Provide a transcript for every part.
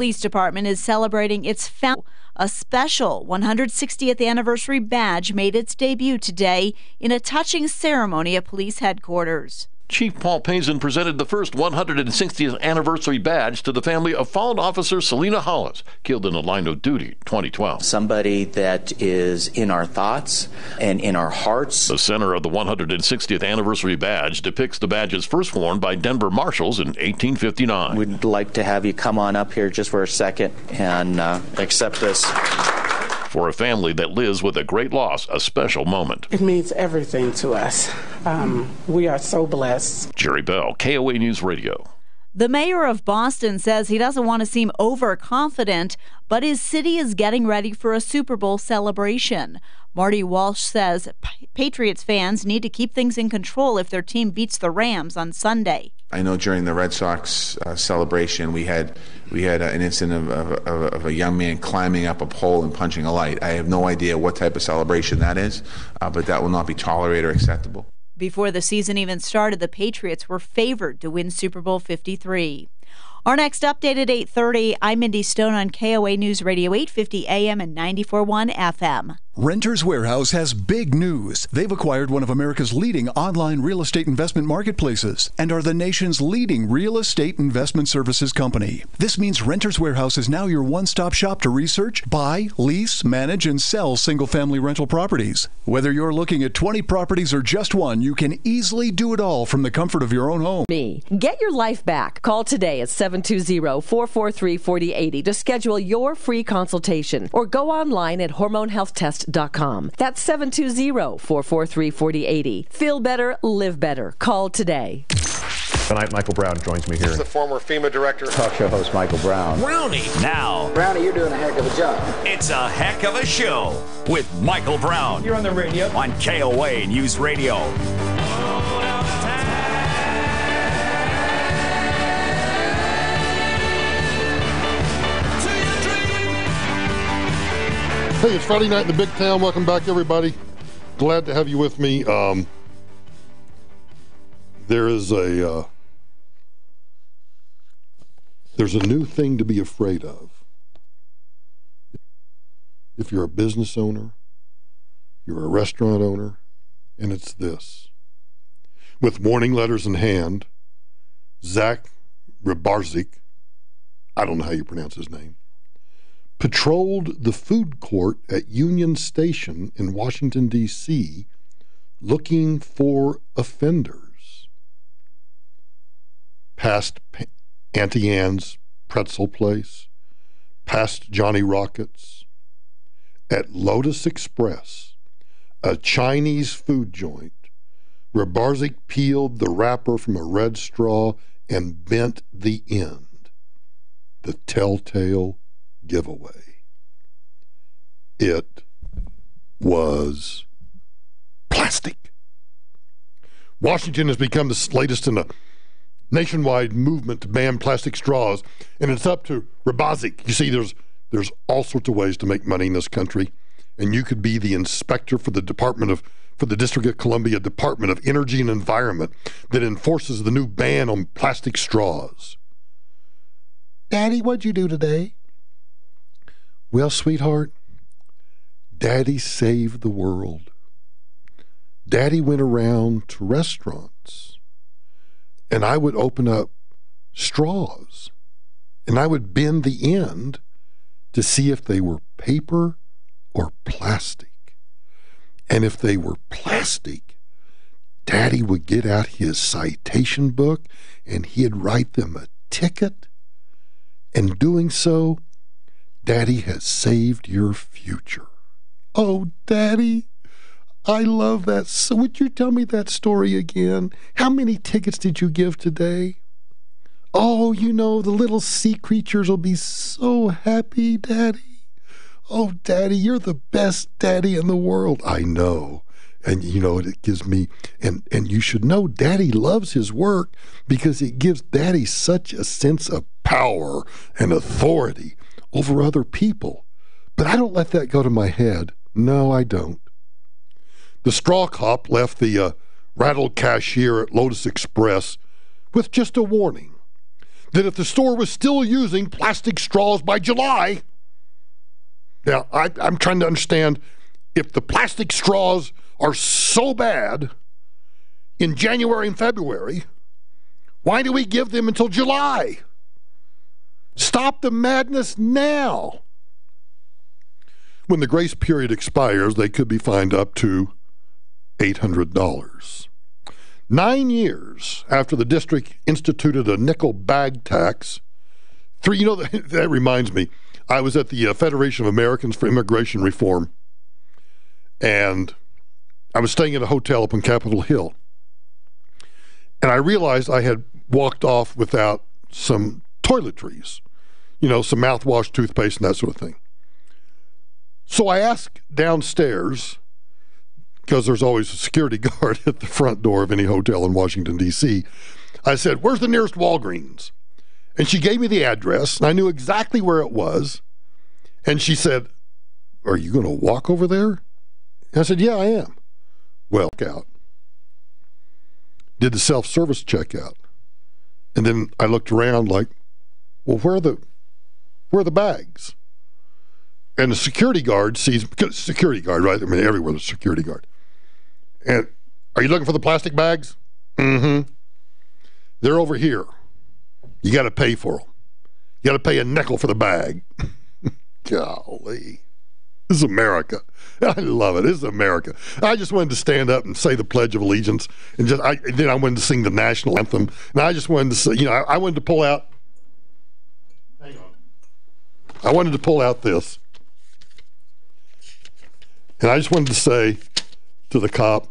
Police Department is celebrating its a special 160th anniversary badge made its debut today in a touching ceremony at police headquarters. Chief Paul Payson presented the first 160th anniversary badge to the family of fallen officer Selena Hollis, killed in the line of duty 2012. Somebody that is in our thoughts and in our hearts. The center of the 160th anniversary badge depicts the badges first worn by Denver Marshals in 1859. We'd like to have you come on up here just for a second and accept this. For a family that lives with a great loss, a special moment. It means everything to us. We are so blessed. Jerry Bell, KOA News Radio. The mayor of Boston says he doesn't want to seem overconfident, but his city is getting ready for a Super Bowl celebration. Marty Walsh says Patriots fans need to keep things in control if their team beats the Rams on Sunday. I know during the Red Sox celebration we had an incident of a young man climbing up a pole and punching a light. I have no idea what type of celebration that is, but that will not be tolerated or acceptable. Before the season even started, the Patriots were favored to win Super Bowl 53. Our next update at 8:30. I'm Mindy Stone on KOA News Radio 850 AM and 94.1 FM. Renters Warehouse has big news. They've acquired one of America's leading online real estate investment marketplaces and are the nation's leading real estate investment services company. This means Renters Warehouse is now your one-stop shop to research, buy, lease, manage, and sell single-family rental properties. Whether you're looking at 20 properties or just one, you can easily do it all from the comfort of your own home. Get your life back. Call today at 720-443-4080 to schedule your free consultation or go online at hormonehealthtest.com. That's 720-443-4080. Feel better, live better. Call today. Tonight, Michael Brown joins me here. The former FEMA director. Talk show host Michael Brown. Brownie. Now. Brownie, you're doing a heck of a job. It's a heck of a show with Michael Brown. You're on the radio. On KOA News Radio. Hey, it's Friday night in the big town. Welcome back, everybody. Glad to have you with me. There's a new thing to be afraid of. If you're a business owner, you're a restaurant owner, and it's this. With warning letters in hand, Zach Rybarczyk, I don't know how you pronounce his name, patrolled the food court at Union Station in Washington, D.C., looking for offenders. Past Auntie Anne's pretzel place, past Johnny Rockets. At Lotus Express, a Chinese food joint, Rybarczyk peeled the wrapper from a red straw and bent the end. The telltale giveaway. It was plastic. Washington has become the latest in a nationwide movement to ban plastic straws, and it's up to Rybarczyk. You see, there's all sorts of ways to make money in this country, and you could be the inspector for the District of Columbia Department of Energy and Environment that enforces the new ban on plastic straws. Daddy, what'd you do today? Well, sweetheart, Daddy saved the world. Daddy went around to restaurants, and I would open up straws, and I would bend the end to see if they were paper or plastic. And if they were plastic, Daddy would get out his citation book, and he'd write them a ticket. And doing so, Daddy has saved your future. Oh, Daddy, I love that. So would you tell me that story again? How many tickets did you give today? Oh, you know, the little sea creatures will be so happy, Daddy. Oh, Daddy, you're the best daddy in the world. I know. And, you know, it gives me, and you should know Daddy loves his work because it gives Daddy such a sense of power and authority over other people. But I don't let that go to my head. No, I don't. The straw cop left the rattled cashier at Lotus Express with just a warning. that if the store was still using plastic straws by July, now I'm trying to understand, if the plastic straws are so bad in January and February, why do we give them until July? Stop the madness now. When the grace period expires, they could be fined up to $800. 9 years after the district instituted a nickel bag tax, that reminds me, I was at the Federation of Americans for Immigration Reform, and I was staying at a hotel up on Capitol Hill, and I realized I had walked off without some toiletries, some mouthwash, toothpaste, and that sort of thing. So I asked downstairs, because there's always a security guard at the front door of any hotel in Washington, D.C., I said, "Where's the nearest Walgreens?" And she gave me the address, and I knew exactly where it was. And she said, "Are you going to walk over there?" And I said, "Yeah, I am." Well, out. Did the self-service checkout. And then I looked around like, well, where are the bags? And the security guard sees, security guard, right? I mean, everywhere there's a security guard. And, "Are you looking for the plastic bags?" "Mm-hmm. They're over here. You got to pay for them. You got to pay a nickel for the bag." Golly. This is America. I love it. This is America. I just wanted to stand up and say the Pledge of Allegiance, and then I wanted to sing the national anthem, and I just wanted to say, I wanted to pull out, hang on. I wanted to pull out this. And I just wanted to say to the cop,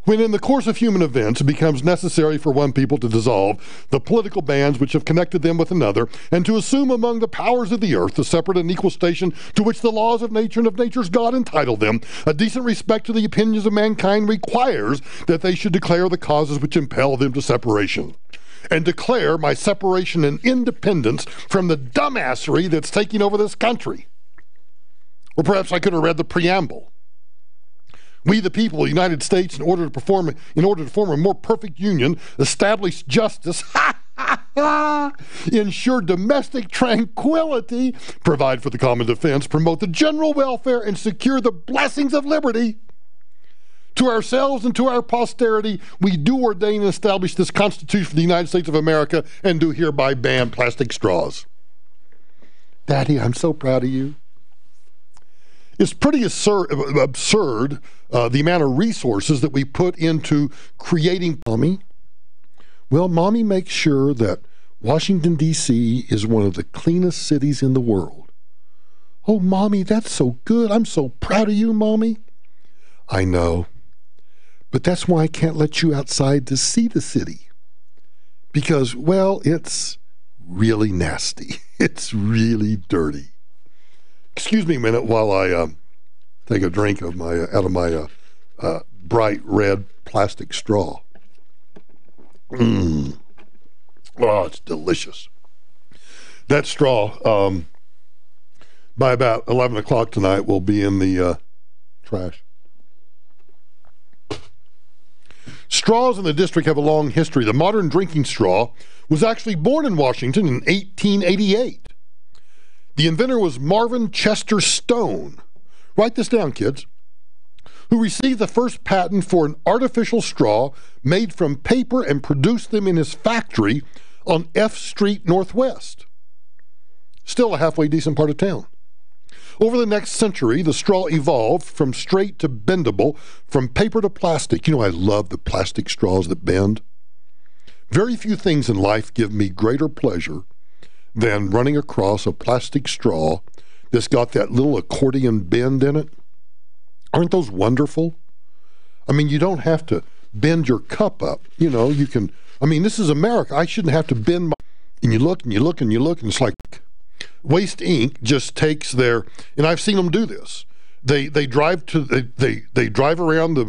"When in the course of human events it becomes necessary for one people to dissolve the political bands which have connected them with another, and to assume among the powers of the earth the separate and equal station to which the laws of nature and of nature's God entitle them, a decent respect to the opinions of mankind requires that they should declare the causes which impel them to separation, and declare my separation and independence from the dumbassery that's taking over this country." Or perhaps I could have read the preamble. "We, the people of the United States, in order to form a more perfect union, establish justice, ensure domestic tranquility, provide for the common defense, promote the general welfare, and secure the blessings of liberty. To ourselves and to our posterity, we do ordain and establish this Constitution for the United States of America, and do hereby ban plastic straws." Daddy, I'm so proud of you. It's pretty absurd the amount of resources that we put into creating. Mommy? Well, Mommy makes sure that Washington, D.C. is one of the cleanest cities in the world. Oh, Mommy, that's so good. I'm so proud of you, Mommy. I know. But that's why I can't let you outside to see the city. Because, well, it's really nasty. It's really dirty. Excuse me a minute while I take a drink out of my bright red plastic straw. Oh, it's delicious. That straw, by about 11 o'clock tonight, will be in the trash. Straws in the district have a long history. The modern drinking straw was actually born in Washington in 1888. The inventor was Marvin Chester Stone. Write this down, kids. Who received the first patent for an artificial straw made from paper and produced them in his factory on F Street Northwest. Still a halfway decent part of town. Over the next century, the straw evolved from straight to bendable, from paper to plastic. I love the plastic straws that bend. Very few things in life give me greater pleasure than running across a plastic straw that's got that little accordion bend in it. Aren't those wonderful? I mean, you don't have to bend your cup up. You can, this is America. I shouldn't have to bend my, and you look and you look and you look, and it's like Waste Inc. just takes their, and I've seen them do this. They drive they drive around the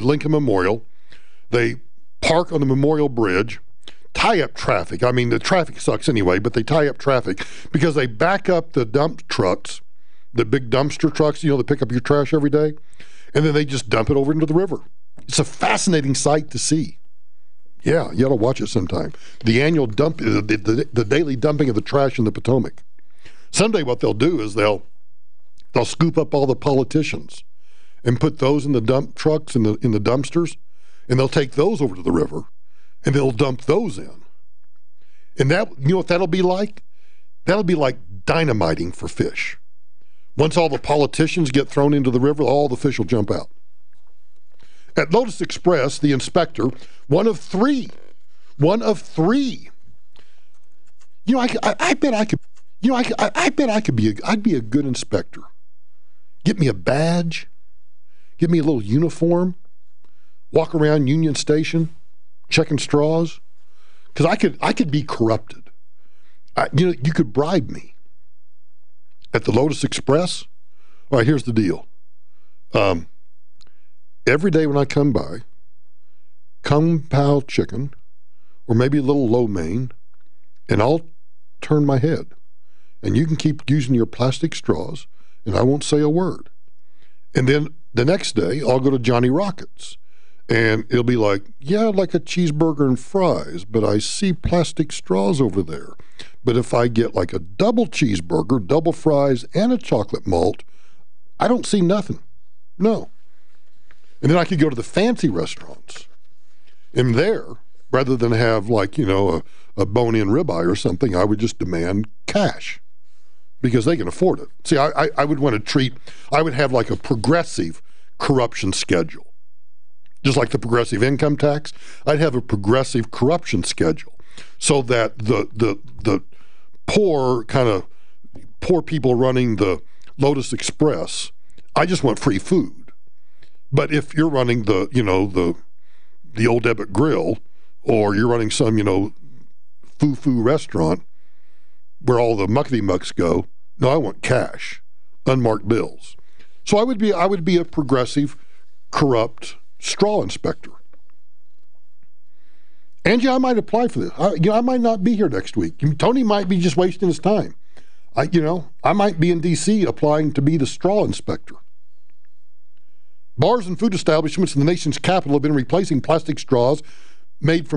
Lincoln Memorial. They park on the Memorial Bridge, tie up traffic. The traffic sucks anyway, but they tie up traffic because they back up the dump trucks, the big dumpster trucks, that pick up your trash every day, and then they just dump it over into the river. It's a fascinating sight to see. Yeah, you ought to watch it sometime. The annual dump, the daily dumping of the trash in the Potomac. Someday what they'll do is they'll scoop up all the politicians and put those in the dump trucks in the dumpsters, and they'll take those over to the river, and they'll dump those in. And that, you know what that'll be like? That'll be like dynamiting for fish. Once all the politicians get thrown into the river, all the fish will jump out. At Lotus Express, the inspector, one of three. You know, I bet I could. You know, I bet I could be. I'd be a good inspector. Get me a badge. Give me a little uniform. Walk around Union Station, checking straws, because I could be corrupted. You know, you could bribe me. At the Lotus Express. All right, here's the deal. Every day when I come by, Kung Pao chicken, or maybe a little lo mein, and I'll turn my head. And you can keep using your plastic straws, and I won't say a word. And then the next day, I'll go to Johnny Rockets, and it'll be like, yeah, I'd like a cheeseburger and fries, but I see plastic straws over there. But if I get like a double cheeseburger, double fries, and a chocolate malt, I don't see nothing. No. And then I could go to the fancy restaurants. And there, rather than have like, you know, a bone-in ribeye or something, I would just demand cash because they can afford it. See, I would want to I would have like a progressive corruption schedule. Just like the progressive income tax, I'd have a progressive corruption schedule so that the poor people running the Lotus Express, I just want free food. But if you're running the Old Ebbitt Grill, or you're running some, foo-foo restaurant where all the muckety-mucks go, no, I want cash, unmarked bills. So I would be a progressive, corrupt straw inspector. Angie, I might apply for this. I might not be here next week. Tony might be just wasting his time. I might be in D.C. applying to be the straw inspector. Bars and food establishments in the nation's capital have been replacing plastic straws with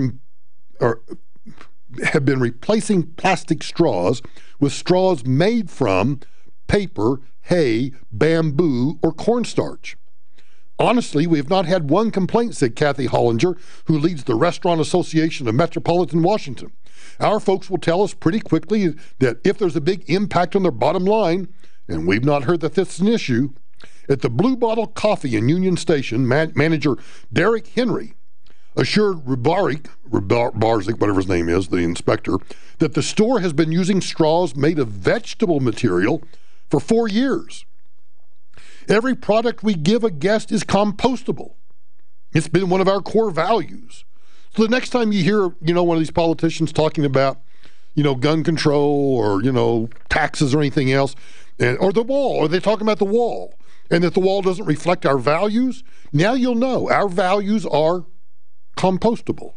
straws made from paper, hay, bamboo, or cornstarch. Honestly, we have not had one complaint, said Kathy Hollinger, who leads the Restaurant Association of Metropolitan Washington. Our folks will tell us pretty quickly that if there's a big impact on their bottom line, and we've not heard that this is an issue. At the Blue Bottle Coffee in Union Station, manager Derek Henry assured Barzik, whatever his name is, the inspector, that the store has been using straws made of vegetable material for 4 years. Every product we give a guest is compostable. It's been one of our core values. So the next time you hear, one of these politicians talking about, gun control or, taxes or anything else, or the wall, or they're talking about the wall, and that the wall doesn't reflect our values, now you'll know our values are compostable.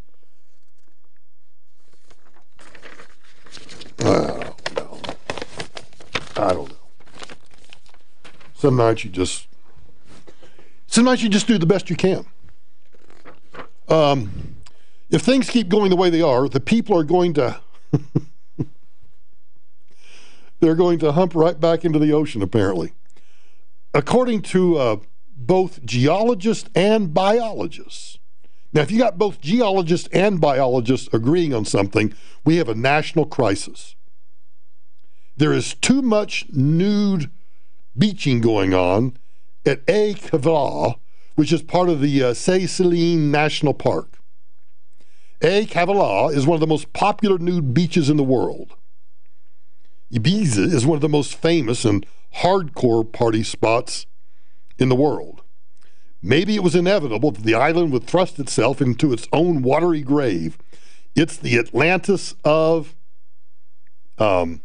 I don't know. Some nights you just do the best you can. If things keep going the way they are, the people are going to they're going to hump right back into the ocean, apparently. According to both geologists and biologists. Now, if you got both geologists and biologists agreeing on something, we have a national crisis. There is too much nude beaching going on at Cavala, which is part of the Seychelles National Park. Cavala is one of the most popular nude beaches in the world. Ibiza is one of the most famous and hardcore party spots in the world. Maybe it was inevitable that the island would thrust itself into its own watery grave. It's the Atlantis of the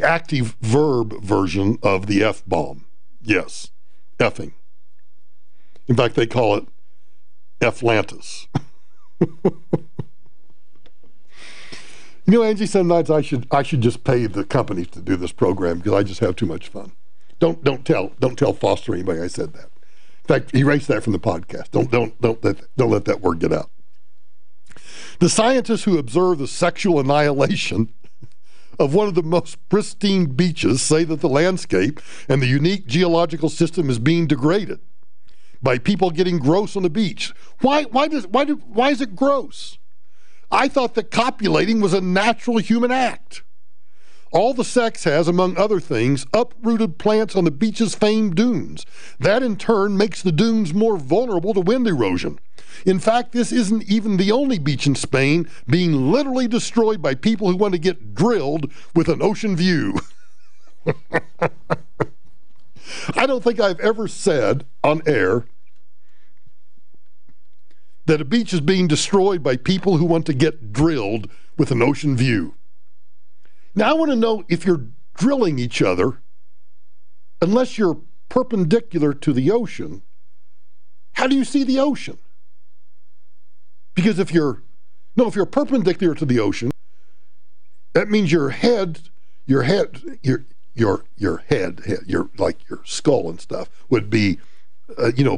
active verb version of the F-bomb. Yes, effing. In fact, they call it F-lantis. Angie, some nights I should just pay the companies to do this program because I just have too much fun. Don't tell Foster or anybody I said that. In fact, erase that from the podcast. Don't let that word get out. The scientists who observe the sexual annihilation of one of the most pristine beaches say that the landscape and the unique geological system is being degraded by people getting gross on the beach. Why is it gross? I thought that copulating was a natural human act. All the sex has, among other things, uprooted plants on the beach's famed dunes. That in turn makes the dunes more vulnerable to wind erosion. In fact, this isn't even the only beach in Spain being literally destroyed by people who want to get drilled with an ocean view. I don't think I've ever said on air that a beach is being destroyed by people who want to get drilled with an ocean view. Now, I want to know if you're drilling each other, unless you're perpendicular to the ocean, how do you see the ocean? Because if you're perpendicular to the ocean, that means your like your skull and stuff would be,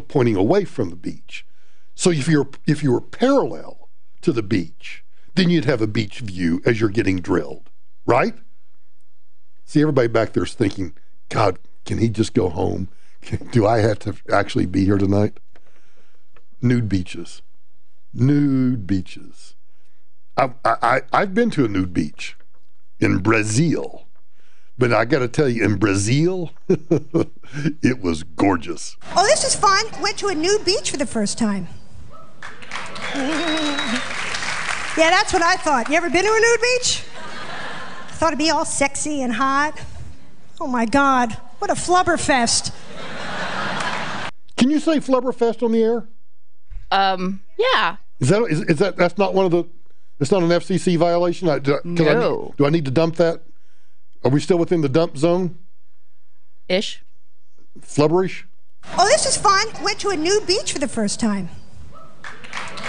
pointing away from the beach. So if you were parallel to the beach, then you'd have a beach view as you're getting drilled, right? See, everybody back there's thinking, God, can he just go home? Do I have to actually be here tonight? Nude beaches. Nude beaches. I've been to a nude beach in Brazil, but I got to tell you, in Brazil, it was gorgeous. Oh, this is fun. Went to a nude beach for the first time. Yeah, that's what I thought. You ever been to a nude beach? I thought it'd be all sexy and hot. Oh my God, what a flubberfest. Can you say flubberfest on the air? Yeah. Is that's not one of the, it's not an FCC violation? No. Do I need to dump that? Are we still within the dump zone? Ish. Flubberish? Oh, this is fun. Went to a nude beach for the first time.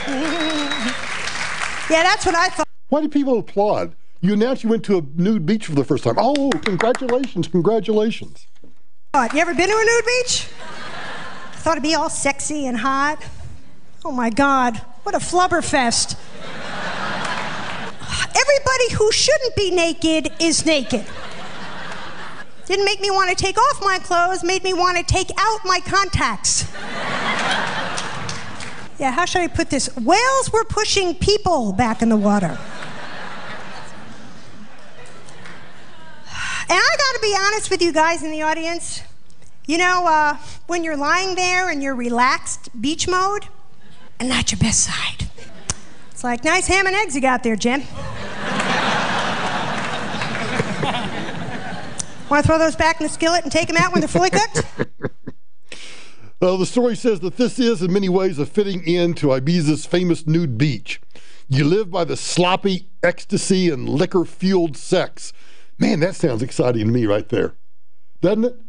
Yeah, that's what I thought. Why do people applaud? You announced you went to a nude beach for the first time. Oh, congratulations. You ever been to a nude beach? I thought it'd be all sexy and hot. Oh my God, what a flubberfest. Everybody who shouldn't be naked is naked. Didn't make me want to take off my clothes, made me want to take out my contacts. Yeah, how should I put this? Whales were pushing people back in the water. And I gotta be honest with you guys in the audience. You know, when you're lying there in your relaxed beach mode, and not your best side. It's like, nice ham and eggs you got there, Jim. Want to throw those back in the skillet and take them out when they're fully cooked? Well, the story says that this is, in many ways, a fitting end to Ibiza's famous nude beach. You live by the sloppy ecstasy and liquor-fueled sex. Man, that sounds exciting to me right there. Doesn't it?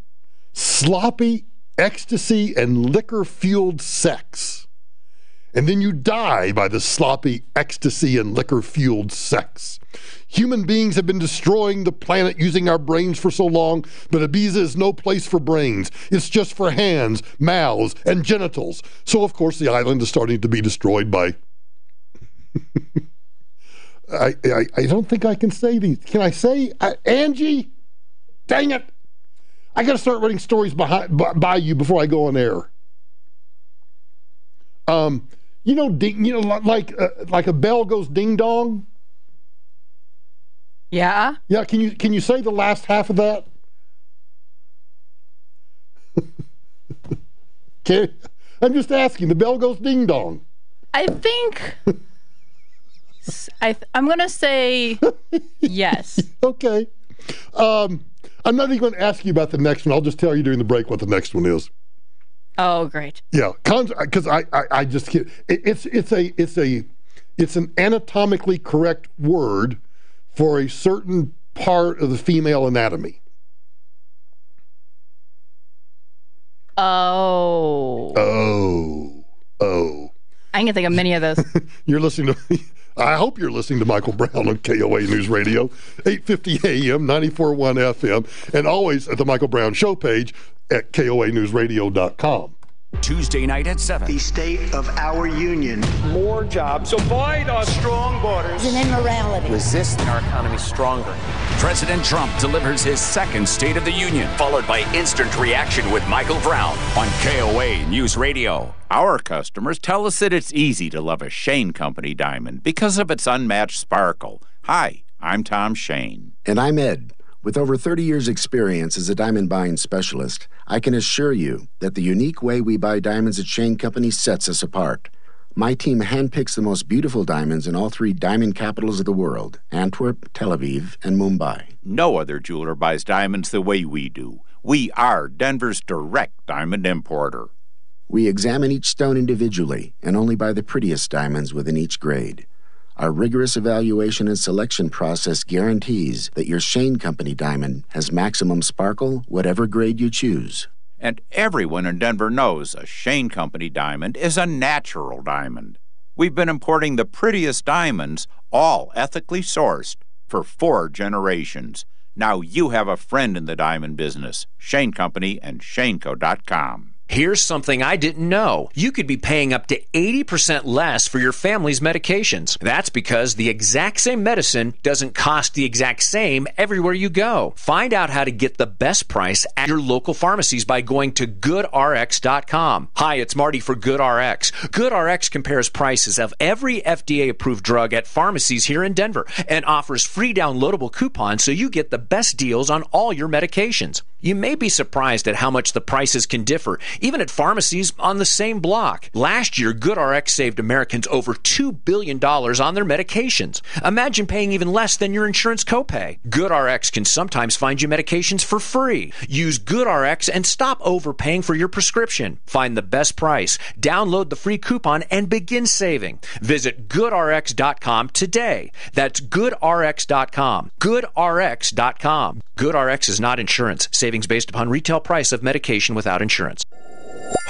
Sloppy ecstasy and liquor-fueled sex. And then you die by the sloppy ecstasy and liquor-fueled sex. Human beings have been destroying the planet using our brains for so long, but Ibiza is no place for brains. It's just for hands, mouths, and genitals. So, of course, the island is starting to be destroyed by... I don't think I can say these. Can I say... Angie? Dang it. I got to start writing stories by you before I go on air. Like a bell goes ding dong. Yeah. Yeah. Can you say the last half of that? Okay. I'm just asking. The bell goes ding dong. I think I'm gonna say yes. Okay. I'm not even going to ask you about the next one. I'll just tell you during the break what the next one is. Oh, great. Yeah, because I just can't. It's an anatomically correct word for a certain part of the female anatomy. Oh. I can think of many of those. You're listening to. I hope you're listening to Michael Brown on KOA News Radio, 850 AM, 94.1 FM, and always at the Michael Brown Show page at KOANewsRadio.com. Tuesday night at 7. The state of our union. More jobs. Avoid our strong borders. And immorality. Resist our economy stronger. President Trump delivers his second State of the Union, followed by Instant Reaction with Michael Brown on KOA News Radio. Our customers tell us that it's easy to love a Shane Company diamond because of its unmatched sparkle. Hi, I'm Tom Shane. And I'm Ed. With over 30 years' experience as a diamond buying specialist, I can assure you that the unique way we buy diamonds at Shane Company sets us apart. My team handpicks the most beautiful diamonds in all three diamond capitals of the world, Antwerp, Tel Aviv, and Mumbai. No other jeweler buys diamonds the way we do. We are Denver's direct diamond importer. We examine each stone individually and only buy the prettiest diamonds within each grade. Our rigorous evaluation and selection process guarantees that your Shane Company diamond has maximum sparkle, whatever grade you choose. And everyone in Denver knows a Shane Company diamond is a natural diamond. We've been importing the prettiest diamonds, all ethically sourced, for 4 generations. Now you have a friend in the diamond business. Shane Company and ShaneCo.com. Here's something I didn't know. You could be paying up to 80% less for your family's medications. That's because the exact same medicine doesn't cost the exact same everywhere you go. Find out how to get the best price at your local pharmacies by going to GoodRx.com. Hi, it's Marty for GoodRx. GoodRx compares prices of every FDA-approved drug at pharmacies here in Denver and offers free downloadable coupons so you get the best deals on all your medications. You may be surprised at how much the prices can differ, even at pharmacies on the same block. Last year, GoodRx saved Americans over $2 billion on their medications. Imagine paying even less than your insurance copay. GoodRx can sometimes find you medications for free. Use GoodRx and stop overpaying for your prescription. Find the best price, download the free coupon, and begin saving. Visit GoodRx.com today. That's GoodRx.com. GoodRx.com. GoodRx is not insurance. Savings based upon retail price of medication without insurance.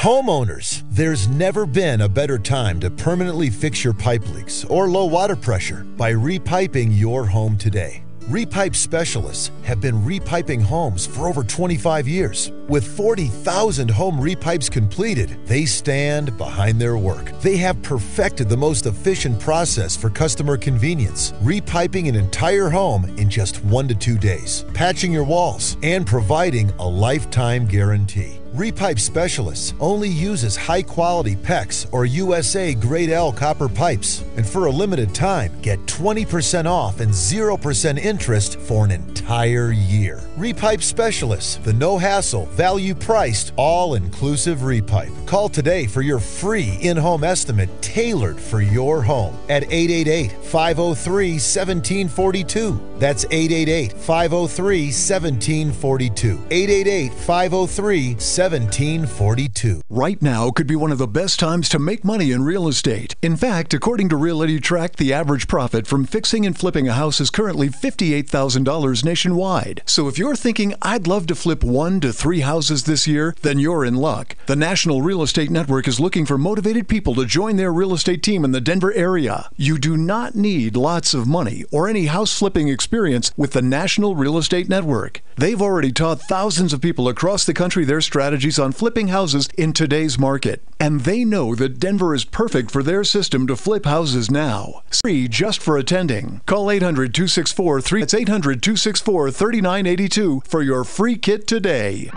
Homeowners, there's never been a better time to permanently fix your pipe leaks or low water pressure by repiping your home today. Repipe specialists have been repiping homes for over 25 years. With 40,000 home repipes completed, they stand behind their work. They have perfected the most efficient process for customer convenience, repiping an entire home in just 1 to 2 days, patching your walls, and providing a lifetime guarantee. Repipe Specialists only uses high-quality PEX or USA Grade L copper pipes. And for a limited time, get 20% off and 0% interest for an entire year. Repipe Specialists, the no-hassle, value-priced, all-inclusive repipe. Call today for your free in-home estimate tailored for your home at 888-503-1742. That's 888-503-1742. 888-503-1742. Right now could be one of the best times to make money in real estate. In fact, according to Realty Track, the average profit from fixing and flipping a house is currently $58,000 nationwide. So if you're thinking, I'd love to flip 1 to 3 houses this year, then you're in luck. The National Real Estate Network is looking for motivated people to join their real estate team in the Denver area. You do not need lots of money or any house flipping experience with the National Real Estate Network. They've already taught thousands of people across the country their strategies on flipping houses in today's market. And they know that Denver is perfect for their system to flip houses now. Free just for attending. Call 800-264-3. That's 800-264-3982 for your free kit today.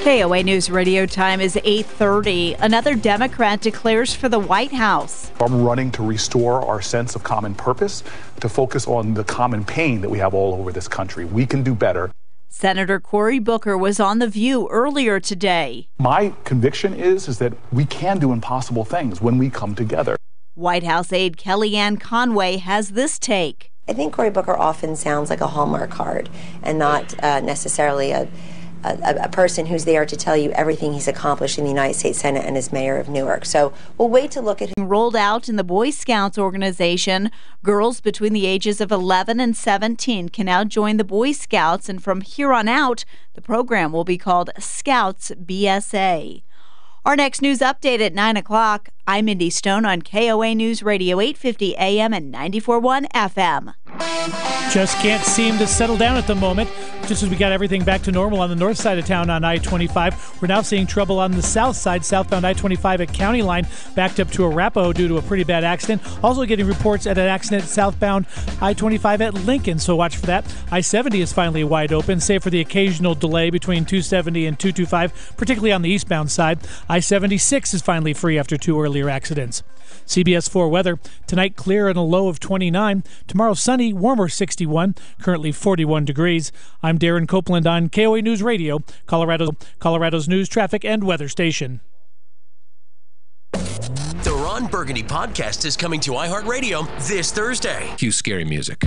KOA News Radio time is 8:30. Another Democrat declares for the White House. I'm running to restore our sense of common purpose, to focus on the common pain that we have all over this country. We can do better. Senator Cory Booker was on The View earlier today. My conviction is that we can do impossible things when we come together. White House aide Kellyanne Conway has this take. I think Cory Booker often sounds like a Hallmark card and not necessarily a person who's there to tell you everything he's accomplished in the United States Senate and as mayor of Newark. So we'll wait to look at him. Rolled out in the Boy Scouts organization, girls between the ages of 11 and 17 can now join the Boy Scouts, and from here on out, the program will be called Scouts BSA. Our next news update at 9 o'clock. I'm Mindy Stone on KOA News Radio 850 AM and 94.1 FM. Just can't seem to settle down at the moment. Just as we got everything back to normal on the north side of town on I-25, we're now seeing trouble on the south side, southbound I-25 at County Line, backed up to Arapahoe due to a pretty bad accident. Also getting reports at an accident southbound I-25 at Lincoln, so watch for that. I-70 is finally wide open, save for the occasional delay between 270 and 225, particularly on the eastbound side. I-76 is finally free after 2 earlier accidents. CBS 4 weather. Tonight clear and a low of 29. Tomorrow sunny, warmer 61. Currently 41 degrees. I'm Darren Copeland on KOA News Radio, Colorado's news, traffic, and weather station. The Ron Burgundy podcast is coming to iHeartRadio this Thursday. Cue scary music.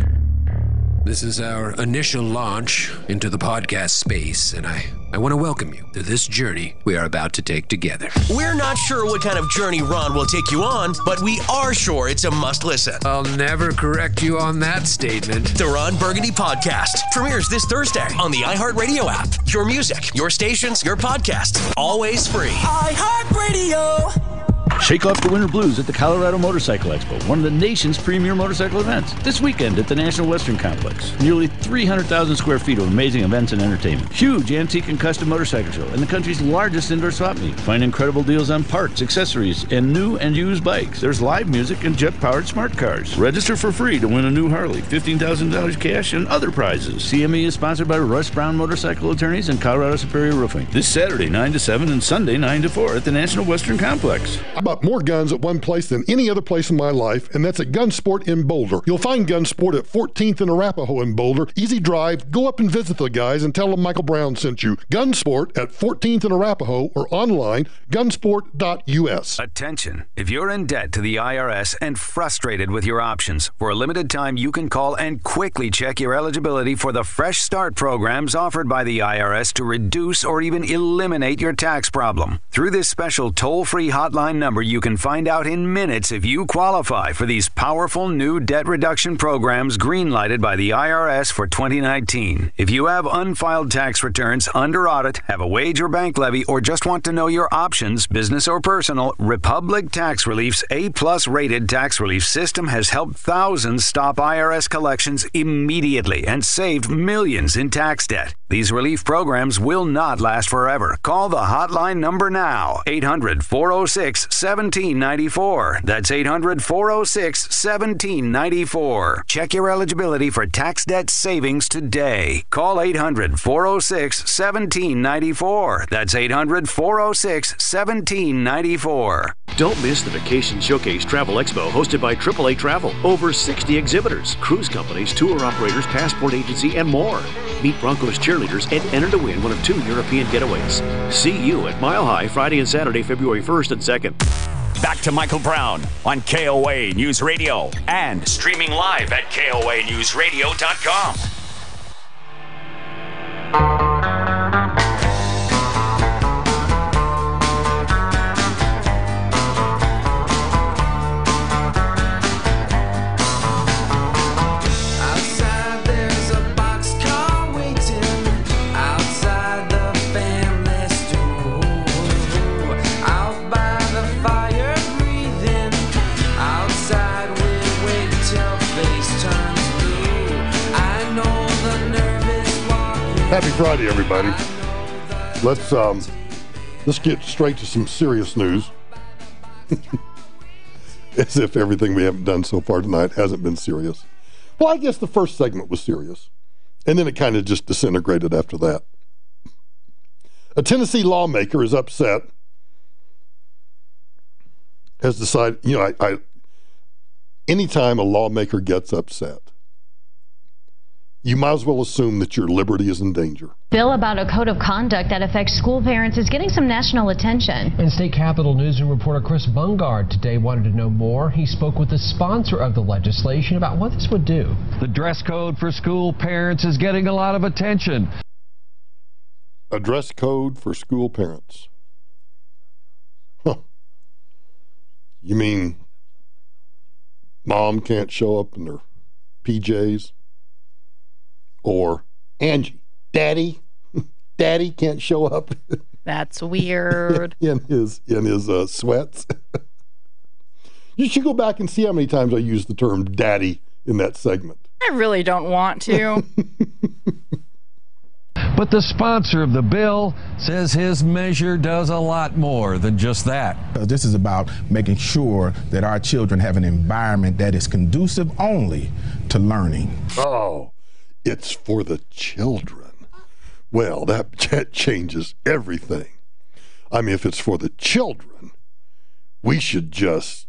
This is our initial launch into the podcast space, and I want to welcome you to this journey we are about to take together. We're not sure what kind of journey Ron will take you on, but we are sure it's a must listen. I'll never correct you on that statement. The Ron Burgundy podcast premieres this Thursday on the iHeartRadio app. Your music, your stations, your podcast, always free. iHeartRadio. Shake off the winter blues at the Colorado Motorcycle Expo, one of the nation's premier motorcycle events. This weekend at the National Western Complex. Nearly 300,000 square feet of amazing events and entertainment. Huge antique and custom motorcycle show and the country's largest indoor swap meet. Find incredible deals on parts, accessories, and new and used bikes. There's live music and jet-powered smart cars. Register for free to win a new Harley, $15,000 cash, and other prizes. CME is sponsored by Russ Brown Motorcycle Attorneys and Colorado Superior Roofing. This Saturday, 9 to 7, and Sunday, 9 to 4 at the National Western Complex. I bought more guns at one place than any other place in my life, and that's at Gunsport in Boulder. You'll find Gunsport at 14th and Arapahoe in Boulder. Easy drive. Go up and visit the guys and tell them Michael Brown sent you. Gunsport at 14th and Arapahoe or online, gunsport.us. Attention. If you're in debt to the IRS and frustrated with your options, for a limited time you can call and quickly check your eligibility for the Fresh Start programs offered by the IRS to reduce or even eliminate your tax problem. Through this special toll-free hotline number, you can find out in minutes if you qualify for these powerful new debt reduction programs greenlighted by the IRS for 2019. If you have unfiled tax returns under audit, have a wage or bank levy, or just want to know your options, business or personal, Republic Tax Relief's A-plus rated tax relief system has helped thousands stop IRS collections immediately and saved millions in tax debt. These relief programs will not last forever. Call the hotline number now, 800-406-1794. That's 800-406-1794. Check your eligibility for tax debt savings today. Call 800-406-1794. That's 800-406-1794. Don't miss the Vacation Showcase Travel Expo hosted by AAA Travel. Over 60 exhibitors, cruise companies, tour operators, passport agency, and more. Meet Broncos cheerleaders and enter to win one of 2 European getaways. See you at Mile High Friday and Saturday, February 1st and 2nd. Back to Michael Brown on KOA News Radio and streaming live at KOANewsRadio.com. Happy Friday, everybody. Let's get straight to some serious news. As if everything we haven't done so far tonight hasn't been serious. Well, I guess the first segment was serious, and then it kind of just disintegrated after that. A Tennessee lawmaker is upset, has decided, anytime a lawmaker gets upset, you might as well assume that your liberty is in danger. Bill about a code of conduct that affects school parents is getting some national attention. And State Capitol Newsroom reporter Chris Bungard today wanted to know more. He spoke with the sponsor of the legislation about what this would do. The dress code for school parents is getting a lot of attention. A dress code for school parents. Huh. You mean mom can't show up in her PJs? Or Angie, Daddy can't show up. That's weird. in his sweats. You should go back and see how many times I used the term daddy in that segment. I really don't want to. But the sponsor of the bill says his measure does a lot more than just that. This is about making sure that our children have an environment that is conducive only to learning. Oh, it's for the children. Well, that changes everything. I mean, if it's for the children, we should just,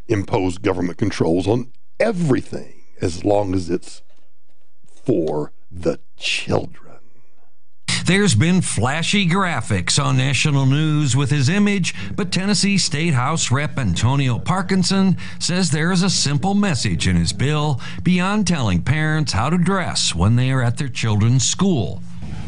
impose government controls on everything as long as it's for the children. There's been flashy graphics on national news with his image, but Tennessee State House Rep. Antonio Parkinson says there is a simple message in his bill beyond telling parents how to dress when they are at their children's school.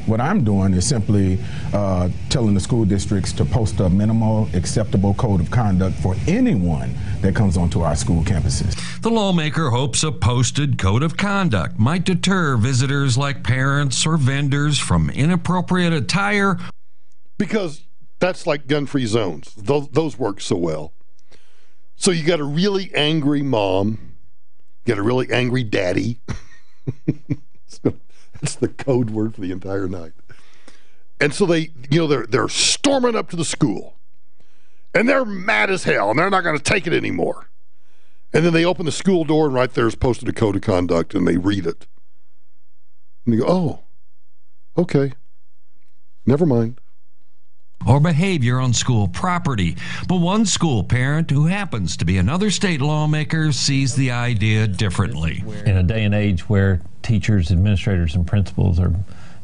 What I'm doing is simply telling the school districts to post a minimal acceptable code of conduct for anyone that comes onto our school campuses. The lawmaker hopes a posted code of conduct might deter visitors like parents or vendors from inappropriate attire. Because that's like gun-free zones. Those work so well. So you got a really angry mom, you got a really angry daddy. That's the code word for the entire night. And so they're storming up to the school. And they're mad as hell, and they're not going to take it anymore. And then they open the school door, and right there is posted a code of conduct, and they read it. And they go, oh, okay, never mind. Or behavior on school property. But one school parent who happens to be another state lawmaker sees the idea differently. In a day and age where teachers, administrators, and principals are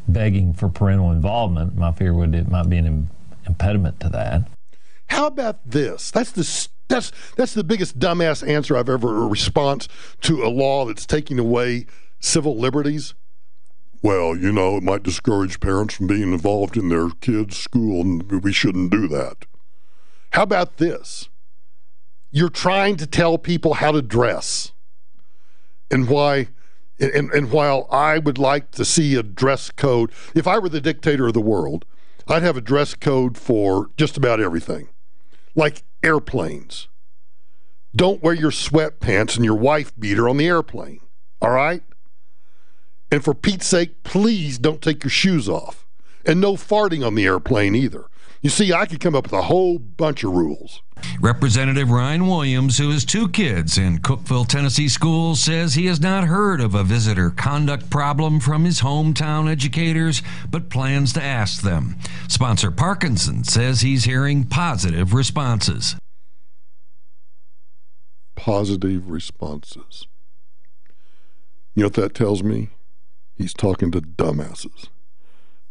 begging for parental involvement, my fear would it might be an impediment to that. How about this? That's the biggest dumbass answer I've ever heard, a response to a law that's taking away civil liberties. Well, it might discourage parents from being involved in their kids' school, and we shouldn't do that. How about this? You're trying to tell people how to dress. And why, and while I would like to see a dress code, if I were the dictator of the world, I'd have a dress code for just about everything. Like airplanes. Don't wear your sweatpants and your wife beater on the airplane, all right? And for Pete's sake, please don't take your shoes off. And no farting on the airplane either. You see, I could come up with a whole bunch of rules. Representative Ryan Williams, who has 2 kids in Cookeville, Tennessee schools, says he has not heard of a visitor conduct problem from his hometown educators, but plans to ask them. Sponsor Parkinson says he's hearing positive responses. Positive responses. You know what that tells me? He's talking to dumbasses.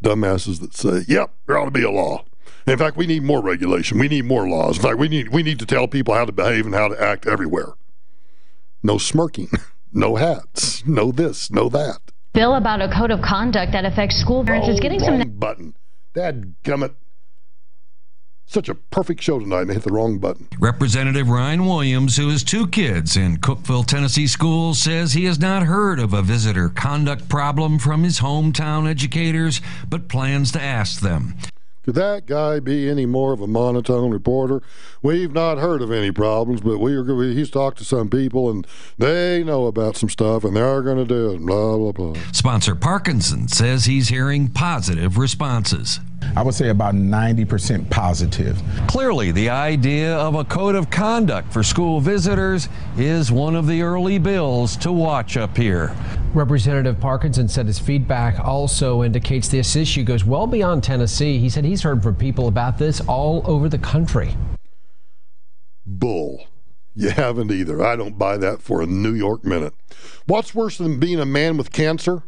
Dumbasses that say, yep, there ought to be a law. In fact, we need more regulation. We need more laws. In fact, we need to tell people how to behave and how to act everywhere. No smirking, no hats, no this, no that. Bill about a code of conduct that affects school parents is getting wrong button. Dadgummit. Such a perfect show tonight, and they hit the wrong button. Representative Ryan Williams, who has 2 kids in Cookeville, Tennessee schools, says he has not heard of a visitor conduct problem from his hometown educators, but plans to ask them. Could that guy be any more of a monotone reporter? We've not heard of any problems, but he's talked to some people, and they know about some stuff, and they're going to do it, blah, blah, blah. Sponsor Parkinson says he's hearing positive responses. I would say about 90% positive. Clearly, the idea of a code of conduct for school visitors is one of the early bills to watch up here. Representative Parkinson said his feedback also indicates this issue goes well beyond Tennessee. He said he's heard from people about this all over the country. Bull. You haven't either. I don't buy that for a New York minute. What's worse than being a man with cancer?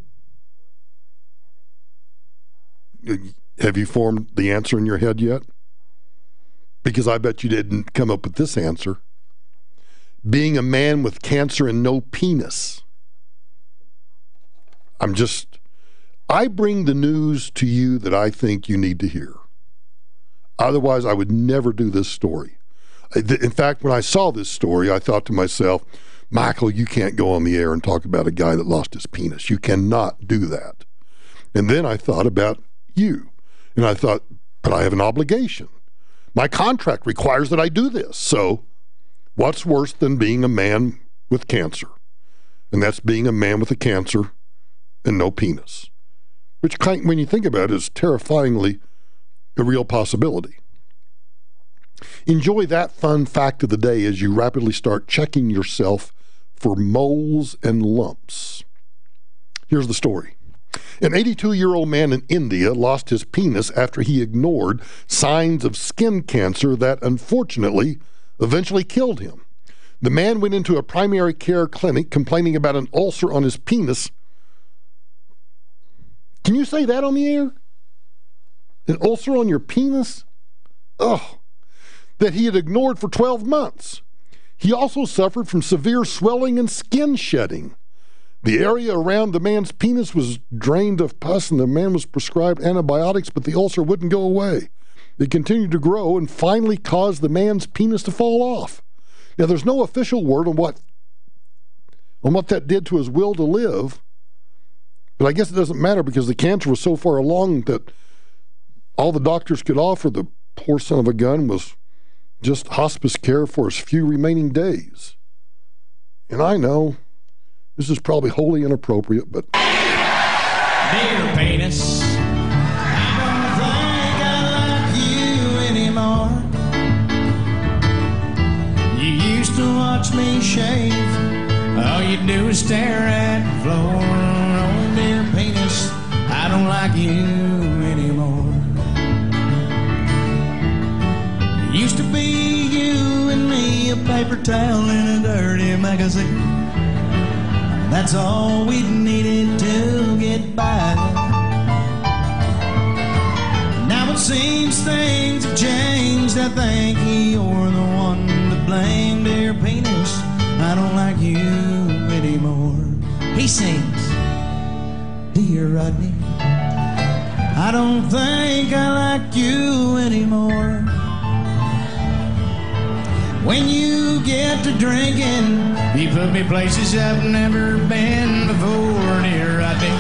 Have you formed the answer in your head yet? Because I bet you didn't come up with this answer. Being a man with cancer and no penis. I bring the news to you that I think you need to hear. Otherwise, I would never do this story. In fact, when I saw this story, I thought to myself, Michael, you can't go on the air and talk about a guy that lost his penis. You cannot do that. And then I thought about you. And I thought, but I have an obligation. My contract requires that I do this. So what's worse than being a man with cancer? and that's being a man with a cancer and no penis, which, when you think about it, is terrifyingly a real possibility. Enjoy that fun fact of the day as you rapidly start checking yourself for moles and lumps. Here's the story. An 82-year-old man in India lost his penis after he ignored signs of skin cancer that, unfortunately, eventually killed him. The man went into a primary care clinic complaining about an ulcer on his penis. Can you say that on the air? An ulcer on your penis? Ugh. That he had ignored for 12 months. He also suffered from severe swelling and skin shedding. The area around the man's penis was drained of pus, and the man was prescribed antibiotics, but the ulcer wouldn't go away. It continued to grow and finally caused the man's penis to fall off. Now, there's no official word on what that did to his will to live, but I guess it doesn't matter because the cancer was so far along that all the doctors could offer the poor son of a gun was just hospice care for his few remaining days. And I know this is probably wholly inappropriate, but... Dear penis, I don't think I like you anymore. You used to watch me shave. All you do is stare at the floor. Oh, dear penis, I don't like you anymore. It used to be you and me, a paper towel in a dirty magazine. That's all we needed to get by. Now it seems things have changed. I think you're the one to blame, dear penis. I don't like you anymore. He sings, dear Rodney, I don't think I like you anymore. When you get to drinking, you put me places I've never been before, dear Rodney.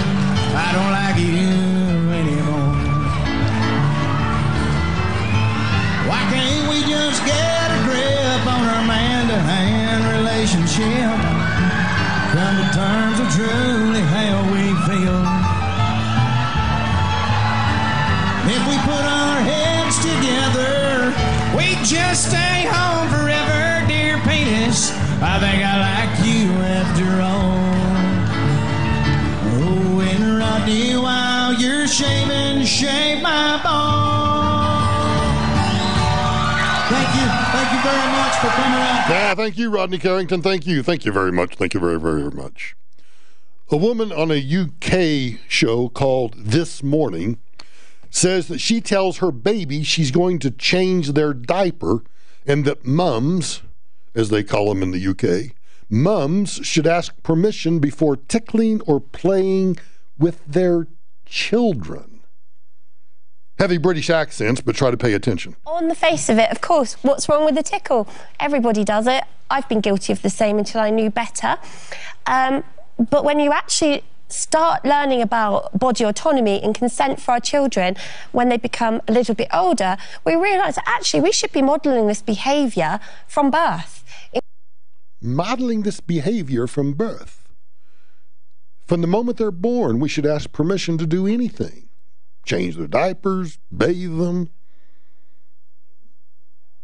I don't like you anymore. Why can't we just get a grip on our man-to-hand relationship? Come to terms of truly how we feel. If we put our heads together, we just stay home forever, dear penis. I think I like you after all. Oh, and Rodney, while you're shaving, shave my balls. Thank you very much for coming out. Yeah, thank you, Rodney Carrington. Thank you very much. Thank you very, very much. A woman on a UK show called This Morning says that she tells her baby she's going to change their diaper and that mums, as they call them in the UK, mums should ask permission before tickling or playing with their children. Heavy British accents, but try to pay attention. On the face of it, of course, what's wrong with the tickle? Everybody does it. I've been guilty of the same until I knew better. But when you actually start learning about body autonomy and consent for our children when they become a little bit older, we realise that actually we should be modelling this behaviour from birth. Modelling this behaviour from birth. From the moment they're born, we should ask permission to do anything. Change their diapers, bathe them.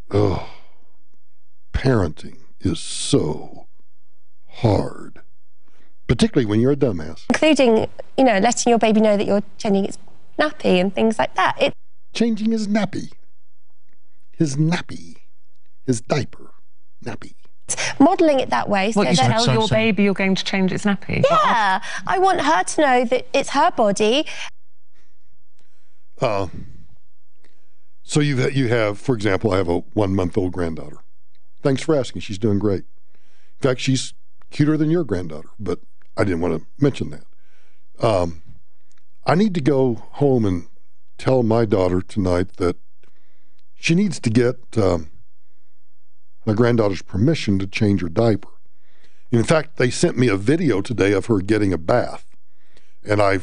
Oh, parenting is so hard. Particularly when you're a dumbass. Including, letting your baby know that you're changing its nappy and things like that. Changing his nappy. His diaper. Nappy. Modelling it that way. So you tell your baby you're going to change its nappy? Yeah. I want her to know that it's her body. So you have, for example, I have a 1-month-old granddaughter. Thanks for asking. She's doing great. In fact, she's cuter than your granddaughter, but I didn't want to mention that. I need to go home and tell my daughter tonight that she needs to get my granddaughter's permission to change her diaper. In fact, they sent me a video today of her getting a bath. And I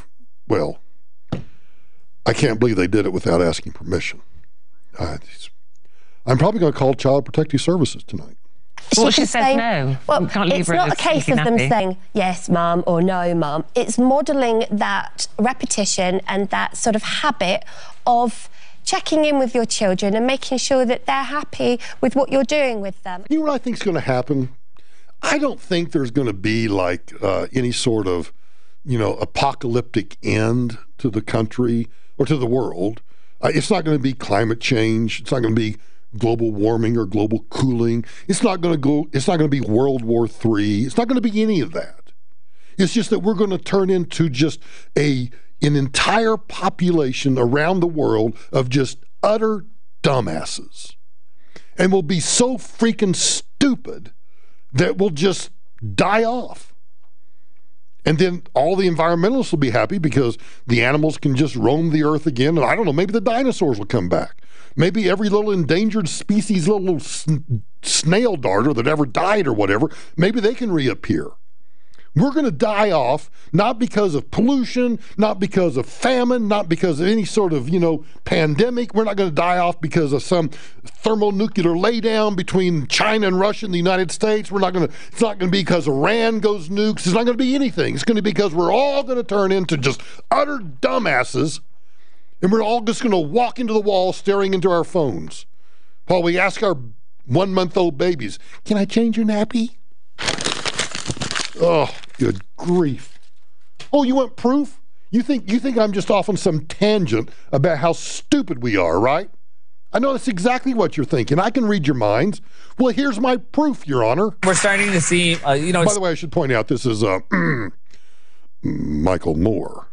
can't believe they did it without asking permission. I'm probably going to call Child Protective Services tonight. Well, she says no. Well, you can't leave it's her not a case of them nappy. saying yes, mum, or no, mum. It's modelling that repetition and that sort of habit of checking in with your children and making sure that they're happy with what you're doing with them. You know what I think is going to happen? I don't think there's going to be like any sort of, apocalyptic end to the country or to the world. It's not going to be climate change. It's not going to be global warming or global cooling. It's not going to be World War III. It's not going to be any of that. It's just that we're going to turn into just an entire population around the world of just utter dumbasses. And we'll be so freaking stupid that we'll just die off. And then all the environmentalists will be happy because the animals can just roam the earth again. And I don't know, maybe the dinosaurs will come back. Maybe every little endangered species, little snail darter that ever died or whatever, maybe they can reappear. We're going to die off, not because of pollution, not because of famine, not because of any sort of, pandemic. We're not going to die off because of some thermonuclear laydown between China and Russia and the United States. It's not going to be because Iran goes nukes. It's not going to be anything. It's going to be because we're all going to turn into just utter dumbasses, and we're all just going to walk into the wall staring into our phones while we ask our 1-month-old babies, "Can I change your nappy?" Oh, good grief. Oh, you want proof? You think I'm just off on some tangent about how stupid we are, right? I know that's exactly what you're thinking. I can read your minds. Well, here's my proof, Your Honor. We're starting to see, By the way, I should point out this is Michael Moore.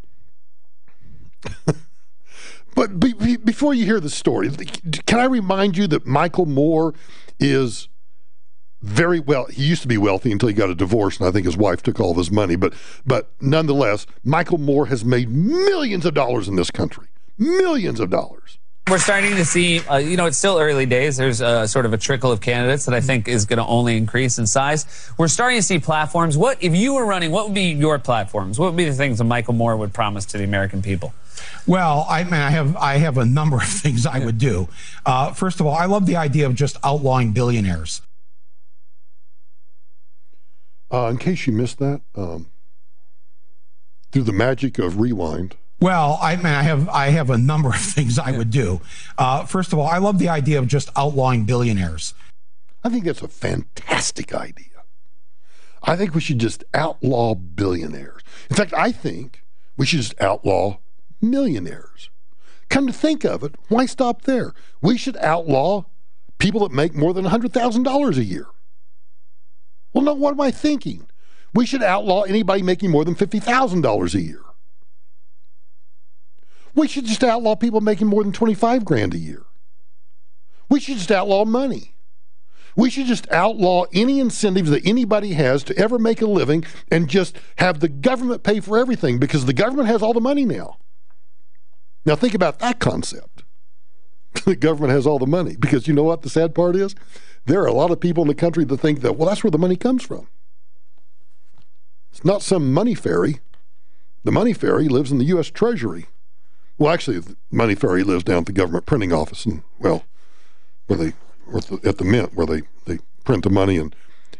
But before you hear the story, can I remind you that Michael Moore is very well, he used to be wealthy until he got a divorce, and I think his wife took all of his money. But nonetheless, Michael Moore has made millions of dollars in this country. Millions of dollars. We're starting to see, it's still early days. There's sort of a trickle of candidates that I think is going to only increase in size. We're starting to see platforms. If you were running, what would be your platforms? What would be the things that Michael Moore would promise to the American people? Well, I have a number of things I would do. First of all, I love the idea of just outlawing billionaires. In case you missed that, through the magic of rewind. Well, I have a number of things I would do. First of all, I love the idea of just outlawing billionaires. I think that's a fantastic idea. I think we should just outlaw billionaires. In fact, I think we should just outlaw millionaires. Come to think of it, why stop there? We should outlaw people that make more than $100,000 a year. Well, no, what am I thinking? We should outlaw anybody making more than $50,000 a year. We should just outlaw people making more than $25,000 a year. We should just outlaw money. We should just outlaw any incentives that anybody has to ever make a living and just have the government pay for everything because the government has all the money now. Now think about that concept. The government has all the money because you know what the sad part is? There are a lot of people in the country that think that, well, that's where the money comes from. It's not some money fairy. The money fairy lives in the U.S. Treasury. Well, actually, the money fairy lives down at the government printing office, and at the mint where they print the money and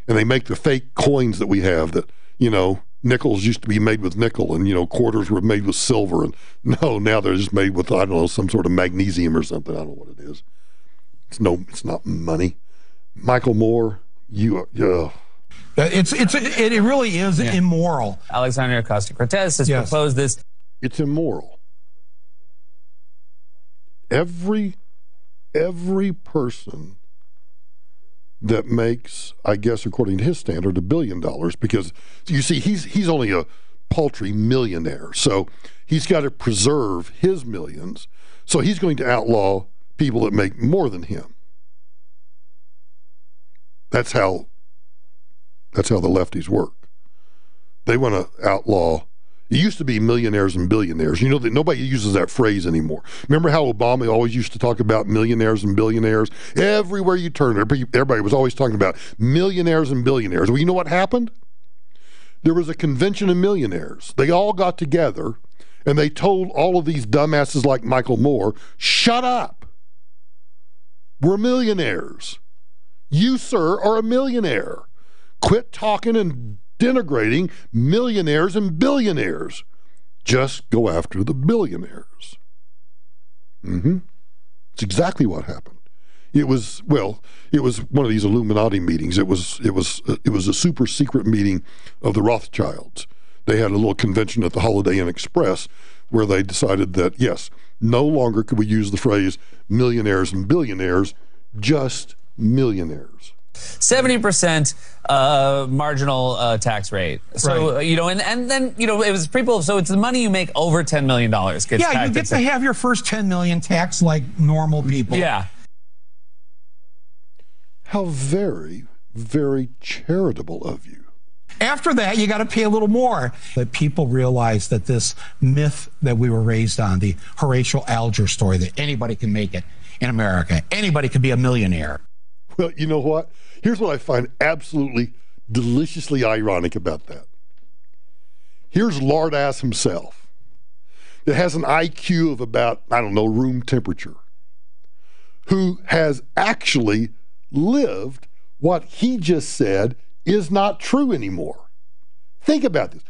they make the fake coins that we have that, nickels used to be made with nickel and, quarters were made with silver. And no, now they're just made with, I don't know, some sort of magnesium or something. I don't know what it is. It's not money. Michael Moore, it really is immoral. Alexandria Ocasio-Cortez has proposed this. It's immoral. Every person that makes, I guess, according to his standard, $1 billion, because you see, he's only a paltry millionaire, so he's got to preserve his millions. So he's going to outlaw people that make more than him. That's how the lefties work. They want to outlaw. It used to be millionaires and billionaires. That nobody uses that phrase anymore. Remember how Obama always used to talk about millionaires and billionaires? Everywhere you turn, everybody was always talking about millionaires and billionaires. Well, you know what happened? There was a convention of millionaires. They all got together and they told all of these dumbasses like Michael Moore, shut up. We're millionaires. You, sir, are a millionaire. Quit talking and denigrating millionaires and billionaires. Just go after the billionaires. It's exactly what happened. It was one of these Illuminati meetings. It was a super secret meeting of the Rothschilds. They had a little convention at the Holiday Inn Express where they decided that, yes, no longer could we use the phrase millionaires and billionaires, just millionaires. 70% marginal tax rate. So, Right. and then, it was people, so it's the money you make over $10 million. Gets Yeah, you taxed get to have your first $10 million taxed like normal people. Yeah. How very, very charitable of you. After that, you got to pay a little more. That people realize that this myth that we were raised on, the Horatio Alger story, that anybody can make it in America, anybody can be a millionaire. Well, you know what? Here's what I find absolutely deliciously ironic about that. Here's Lard Ass himself that has an IQ of about, room temperature, who has actually lived what he just said is not true anymore. Think about this.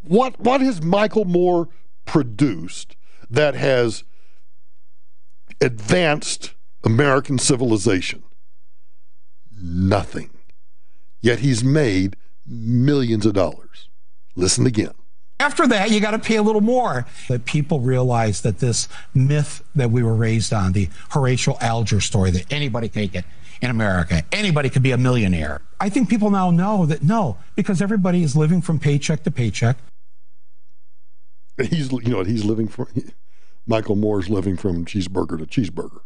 What has Michael Moore produced that has advanced American civilization? Nothing. Yet he's made millions of dollars. Listen again. After that, you got to pay a little more. That people realize that this myth that we were raised on, the Horatio Alger story, that anybody can make it in America, anybody could be a millionaire. I think people now know that no, because everybody is living from paycheck to paycheck. He's living from, Michael Moore's living from cheeseburger to cheeseburger.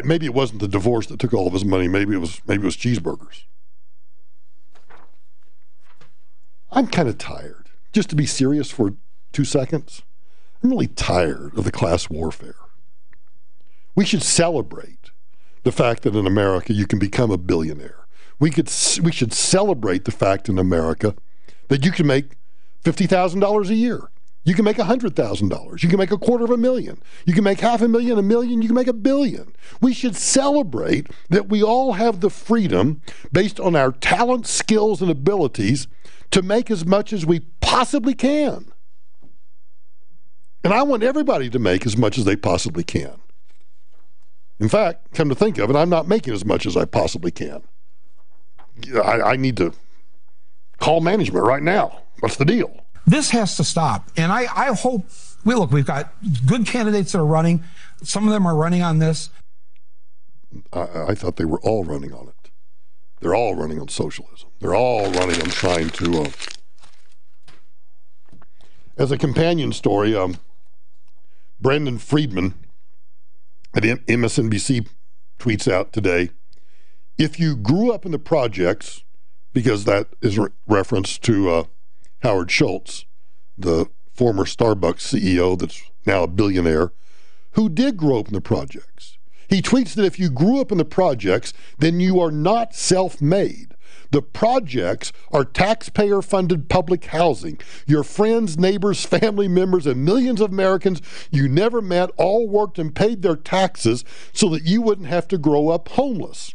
Maybe it wasn't the divorce that took all of his money. Maybe it was cheeseburgers. I'm kind of tired. Just to be serious for 2 seconds, I'm really tired of the class warfare. We should celebrate the fact that in America you can become a billionaire. We should celebrate the fact in America that you can make $50,000 a year. You can make $100,000. You can make $250,000. You can make $500,000, $1 million. You can make $1 billion. We should celebrate that we all have the freedom, based on our talent, skills, and abilities, to make as much as we possibly can. And I want everybody to make as much as they possibly can. In fact, come to think of it, I'm not making as much as I possibly can. I need to call management right now. What's the deal? This has to stop. And I hope, we've got good candidates that are running. Some of them are running on this. I thought they were all running on it. They're all running on socialism. They're all running on trying to... As a companion story, Brandon Friedman at MSNBC tweets out today, if you grew up in the projects, because that is reference to Howard Schultz, the former Starbucks CEO that's now a billionaire, who did grow up in the projects. He tweets that if you grew up in the projects, then you are not self-made. The projects are taxpayer-funded public housing. Your friends, neighbors, family members, and millions of Americans you never met all worked and paid their taxes so that you wouldn't have to grow up homeless.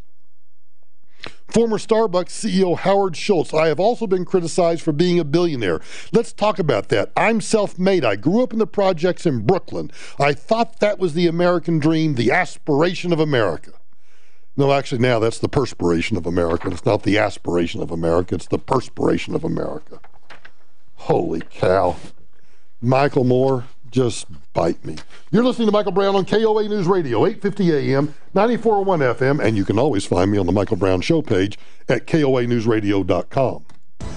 Former Starbucks CEO Howard Schultz, I have also been criticized for being a billionaire. Let's talk about that. I'm self-made. I grew up in the projects in Brooklyn. I thought that was the American dream, the aspiration of America. No, actually now that's the perspiration of America. It's not the aspiration of America. It's the perspiration of America. Holy cow. Michael Moore, just bite me. You're listening to Michael Brown on KOA News Radio, 850 AM, 94.1 FM, and you can always find me on the Michael Brown Show page at KOANewsRadio.com.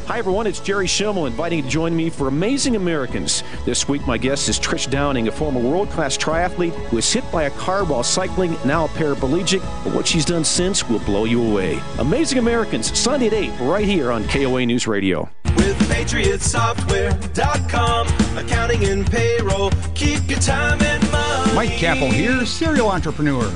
Hi, everyone. It's Jerry Schimmel inviting you to join me for Amazing Americans. This week, my guest is Trish Downing, a former world-class triathlete who was hit by a car while cycling, now a paraplegic. But what she's done since will blow you away. Amazing Americans, Sunday at 8, right here on KOA News Radio. With PatriotSoftware.com, accounting and payroll, keep your time and money. Mike Capel here, serial entrepreneur.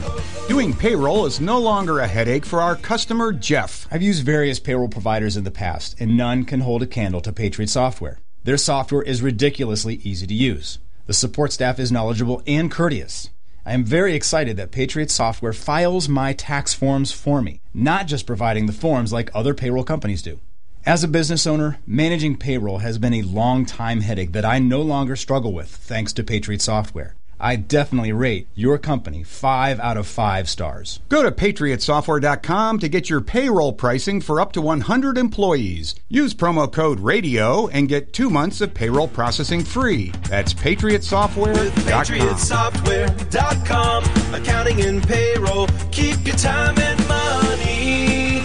Doing payroll is no longer a headache for our customer, Jeff. I've used various payroll providers in the past, and none can hold a candle to Patriot Software. Their software is ridiculously easy to use. The support staff is knowledgeable and courteous. I am very excited that Patriot Software files my tax forms for me, not just providing the forms like other payroll companies do. As a business owner, managing payroll has been a long-time headache that I no longer struggle with thanks to Patriot Software. I definitely rate your company 5 out of 5 stars. Go to patriotsoftware.com to get your payroll pricing for up to 100 employees. Use promo code RADIO and get 2 months of payroll processing free. That's patriotsoftware.com. patriotsoftware.com. Accounting and payroll. Keep your time and money.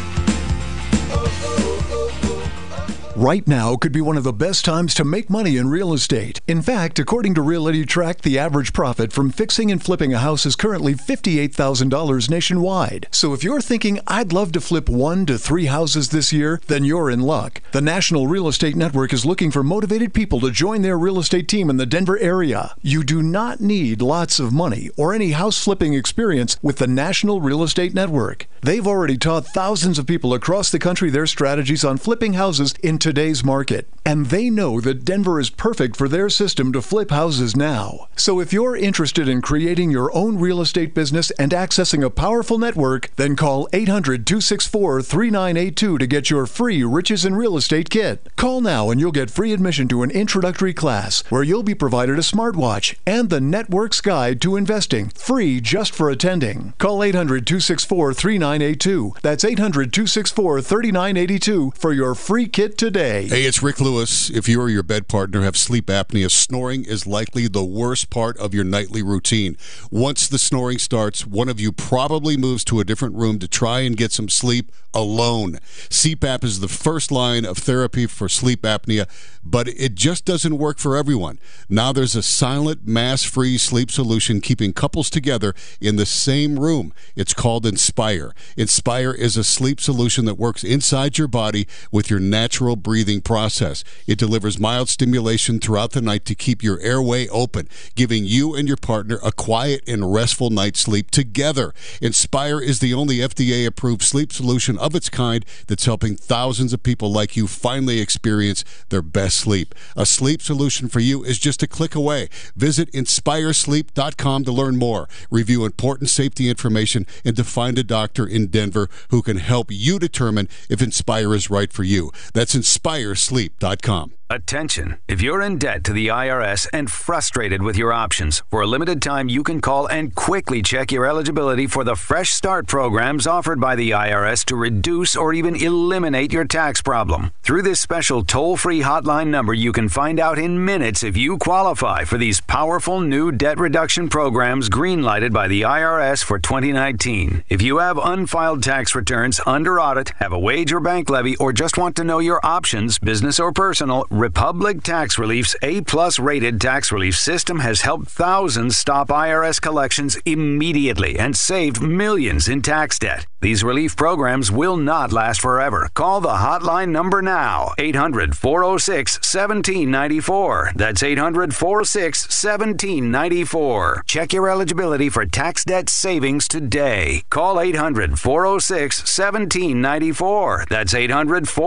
Right now could be one of the best times to make money in real estate. In fact, according to RealityTrack, the average profit from fixing and flipping a house is currently $58,000 nationwide. So if you're thinking, I'd love to flip 1 to 3 houses this year, then you're in luck. The National Real Estate Network is looking for motivated people to join their real estate team in the Denver area. You do not need lots of money or any house flipping experience with the National Real Estate Network. They've already taught thousands of people across the country their strategies on flipping houses in today's market. And they know that Denver is perfect for their system to flip houses now. So if you're interested in creating your own real estate business and accessing a powerful network, then call 800-264-3982 to get your free Riches in Real Estate kit. Call now and you'll get free admission to an introductory class where you'll be provided a smartwatch and the Network's Guide to Investing, free just for attending. Call 800-264-3982. That's 800-264-3982 for your free kit today. Hey, it's Rick Lewis. If you or your bed partner have sleep apnea, snoring is likely the worst part of your nightly routine. Once the snoring starts, one of you probably moves to a different room to try and get some sleep alone. CPAP is the first line of therapy for sleep apnea, but it just doesn't work for everyone. Now there's a silent, mass-free sleep solution keeping couples together in the same room. It's called Inspire. Inspire is a sleep solution that works inside your body with your natural breathing process. It delivers mild stimulation throughout the night to keep your airway open, giving you and your partner a quiet and restful night's sleep together. Inspire is the only FDA-approved sleep solution of its kind that's helping thousands of people like you finally experience their best sleep. A sleep solution for you is just a click away. Visit InspireSleep.com to learn more, review important safety information, and to find a doctor in Denver who can help you determine if Inspire is right for you. That's InspireSleep.com. Attention. If you're in debt to the IRS and frustrated with your options, for a limited time you can call and quickly check your eligibility for the Fresh Start programs offered by the IRS to reduce or even eliminate your tax problem. Through this special toll-free hotline number, you can find out in minutes if you qualify for these powerful new debt reduction programs greenlighted by the IRS for 2019. If you have unfiled tax returns, under audit, have a wage or bank levy, or just want to know your options, business or personal, Republic Tax Relief's A-plus rated tax relief system has helped thousands stop IRS collections immediately and saved millions in tax debt. These relief programs will not last forever. Call the hotline number now, 800-406-1794. That's 800-406-1794. Check your eligibility for tax debt savings today. Call 800-406-1794. That's 800-406-1794.